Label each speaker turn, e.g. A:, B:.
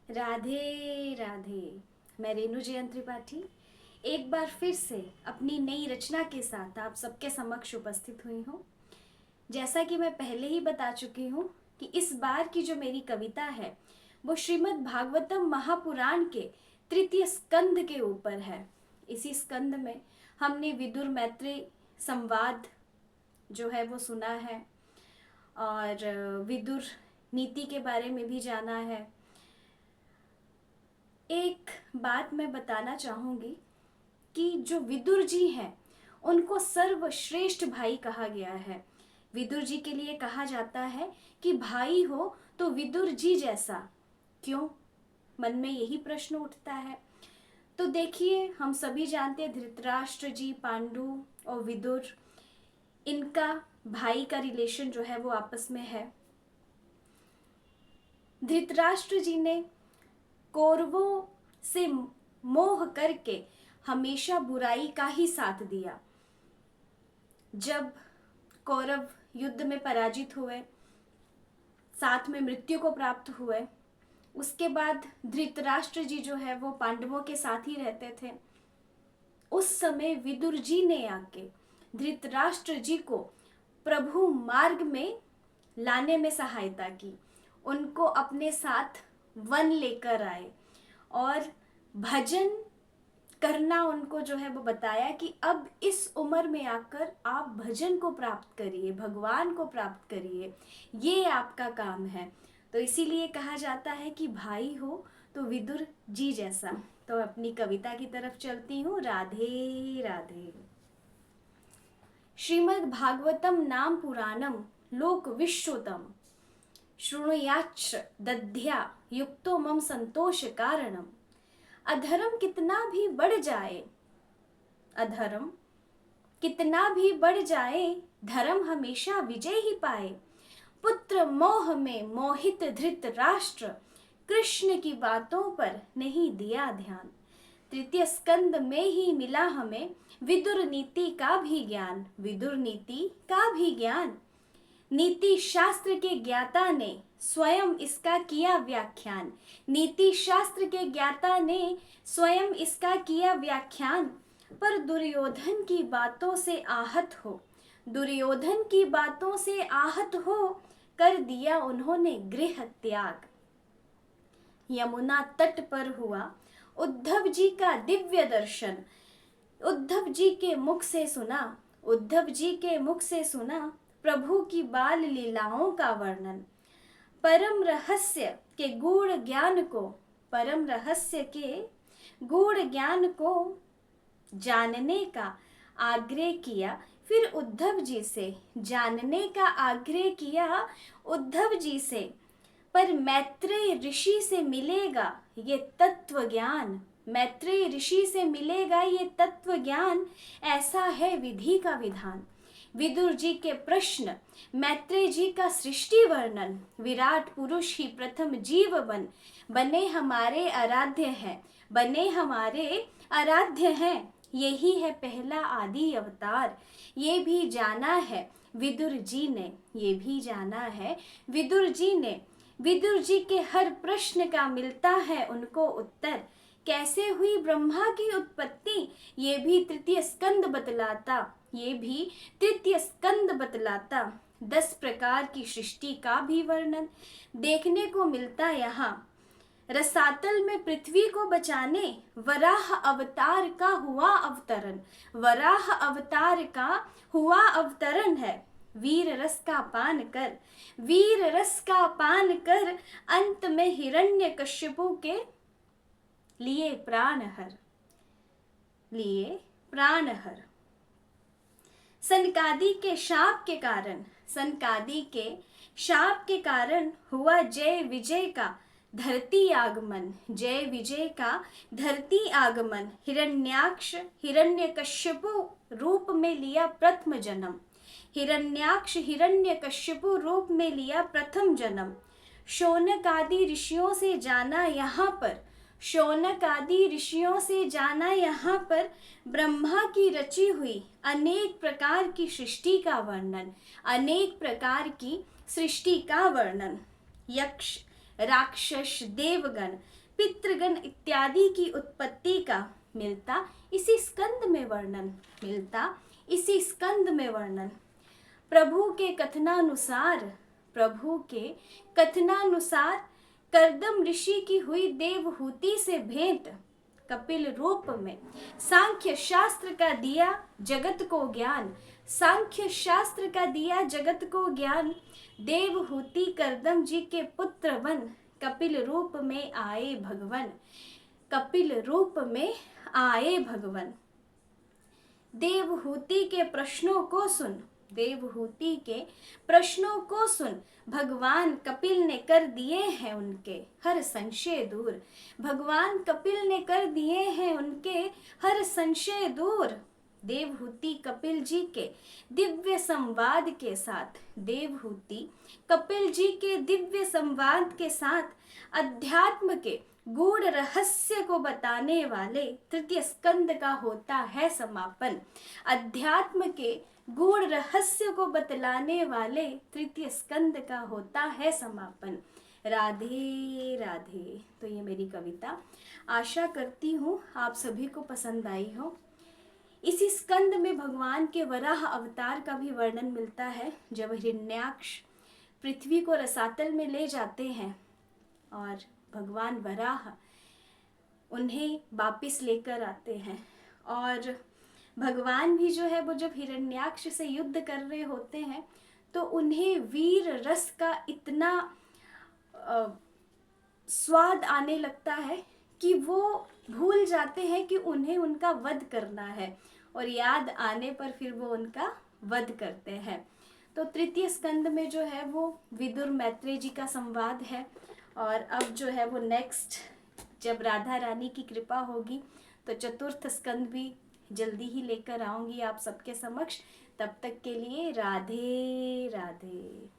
A: राधे राधे। मैं रेणु जयंत त्रिपाठी एक बार फिर से अपनी नई रचना के साथ आप सबके समक्ष उपस्थित हुई हूँ। जैसा कि मैं पहले ही बता चुकी हूँ कि इस बार की जो मेरी कविता है वो श्रीमद् भागवतम महापुराण के तृतीय स्कंद के ऊपर है। इसी स्कंद में हमने विदुर मैत्री संवाद जो है वो सुना है और विदुर नीति के बारे में भी जाना है। एक बात मैं बताना चाहूँगी कि जो विदुर जी हैं उनको सर्वश्रेष्ठ भाई कहा गया है। विदुर जी के लिए कहा जाता है कि भाई हो तो विदुर जी जैसा। क्यों? मन में यही प्रश्न उठता है। तो देखिए, हम सभी जानते हैं धृतराष्ट्र जी, पांडु और विदुर, इनका भाई का रिलेशन जो है वो आपस में है। धृतराष्ट्र जी ने कौरवों से मोह करके हमेशा बुराई का ही साथ दिया। जब कौरव युद्ध में पराजित हुए, साथ में मृत्यु को प्राप्त हुए, उसके बाद धृतराष्ट्र जी जो है वो पांडवों के साथ ही रहते थे। उस समय विदुर जी ने आके धृतराष्ट्र जी को प्रभु मार्ग में लाने में सहायता की। उनको अपने साथ वन लेकर आए और भजन करना उनको जो है वो बताया कि अब इस उम्र में आकर आप भजन को प्राप्त करिए, भगवान को प्राप्त करिए, ये आपका काम है। तो इसीलिए कहा जाता है कि भाई हो तो विदुर जी जैसा। तो अपनी कविता की तरफ चलती हूँ। राधे राधे। श्रीमद् भागवतम नाम पुराणम लोक विश्रुतम शृणुयाच्च दध्या युक्तो मम संतोष कारणम। अधर्म कितना भी बढ़ जाए, अधर्म कितना भी बढ़ जाए, धर्म हमेशा विजय ही पाए। पुत्र मोह में मोहित धृतराष्ट्र, कृष्ण की बातों पर नहीं दिया ध्यान। तृतीय स्कंद में ही मिला हमें विदुर नीति का भी ज्ञान, विदुर नीति का भी ज्ञान। नीति शास्त्र के ज्ञाता ने स्वयं इसका किया व्याख्यान, नीति शास्त्र के ज्ञाता ने स्वयं इसका किया व्याख्यान। पर दुर्योधन की बातों से आहत हो, दुर्योधन की बातों से आहत हो, कर दिया उन्होंने गृह त्याग। यमुना तट पर हुआ उद्धव जी का दिव्य दर्शन, उद्धव जी के मुख से सुना, उद्धव जी के मुख से सुना प्रभु की बाल लीलाओं का वर्णन। परम रहस्य के गूढ़ ज्ञान को, परम रहस्य के गूढ़ ज्ञान को जानने का आग्रह किया फिर उद्धव जी से, जानने का आग्रह किया उद्धव जी से। पर मैत्रेय ऋषि से मिलेगा ये तत्व ज्ञान, मैत्रेय ऋषि से मिलेगा ये तत्व ज्ञान, ऐसा है विधि का विधान। विदुर जी के प्रश्न, मैत्रेय जी का सृष्टि वर्णन, विराट पुरुष ही प्रथम जीव बने हमारे आराध्य हैं, बने हमारे आराध्य हैं। यही है पहला आदि अवतार, ये भी जाना है विदुर जी ने, ये भी जाना है विदुर जी ने। विदुर जी के हर प्रश्न का मिलता है उनको उत्तर। कैसे हुई ब्रह्मा की उत्पत्ति, ये भी तृतीय स्कंद बतलाता, ये भी तृतीय स्कंद बतलाता। 10 प्रकार की सृष्टि का भी वर्णन देखने को मिलता यहाँ। रसातल में पृथ्वी को बचाने वराह अवतार का हुआ अवतरण, वराह अवतार का हुआ अवतरण है। वीर रस का पान कर, वीर रस का पान कर, अंत में हिरण्यकश्यपु के लिए प्राणहर, लिए प्राणहर। सनकादि के शाप के कारण, सनकादि के शाप के कारण हुआ जय विजय का धरती आगमन, जय विजय का धरती आगमन। हिरण्याक्ष हिरण्यकश्यपु रूप में लिया प्रथम जन्म, हिरण्याक्ष हिरण्यकश्यपु रूप में लिया प्रथम जन्म। शौनक आदि ऋषियों से जाना यहाँ पर, शौनक आदि ऋषियों से जाना यहाँ पर, ब्रह्मा की रची हुई अनेक प्रकार की सृष्टि का वर्णन, अनेक प्रकार की सृष्टि का वर्णन। यक्ष राक्षस, देवगण, पितृगण इत्यादि की उत्पत्ति का मिलता इसी स्कंद में वर्णन प्रभु के कथनानुसार कर्दम ऋषि की हुई देवहूति से भेंट कपिल रूप में सांख्य शास्त्र का दिया जगत को ज्ञान देवहूति कर्दम जी के पुत्र बन कपिल रूप में आए भगवन। देवहूति के प्रश्नों को सुन भगवान कपिल ने कर दिए हैं उनके हर संशय दूर। देवहूति कपिल जी के दिव्य संवाद के साथ अध्यात्म के गूढ़ रहस्य को बताने वाले तृतीय स्कंद का होता है समापन। अध्यात्म के गूढ़ रहस्य को बतलाने वाले तृतीय स्कंद का होता है समापन। राधे राधे। तो ये मेरी कविता, आशा करती हूँ आप सभी को पसंद आई हो। इसी स्कंद में भगवान के वराह अवतार का भी वर्णन मिलता है, जब हिरण्याक्ष पृथ्वी को रसातल में ले जाते हैं और भगवान वराह उन्हें वापिस लेकर आते हैं। और भगवान भी जो है वो जब हिरण्याक्ष से युद्ध कर रहे होते हैं तो उन्हें वीर रस का इतना स्वाद आने लगता है कि वो भूल जाते हैं कि उन्हें उनका वध करना है, और याद आने पर फिर वो उनका वध करते हैं। तो तृतीय स्कंद में जो है वो विदुर मैत्रेय जी का संवाद है। और अब जो है वो नेक्स्ट जब राधा रानी की कृपा होगी तो चतुर्थ स्कंद भी जल्दी ही लेकर आऊंगी आप सबके समक्ष। तब तक के लिए राधे राधे।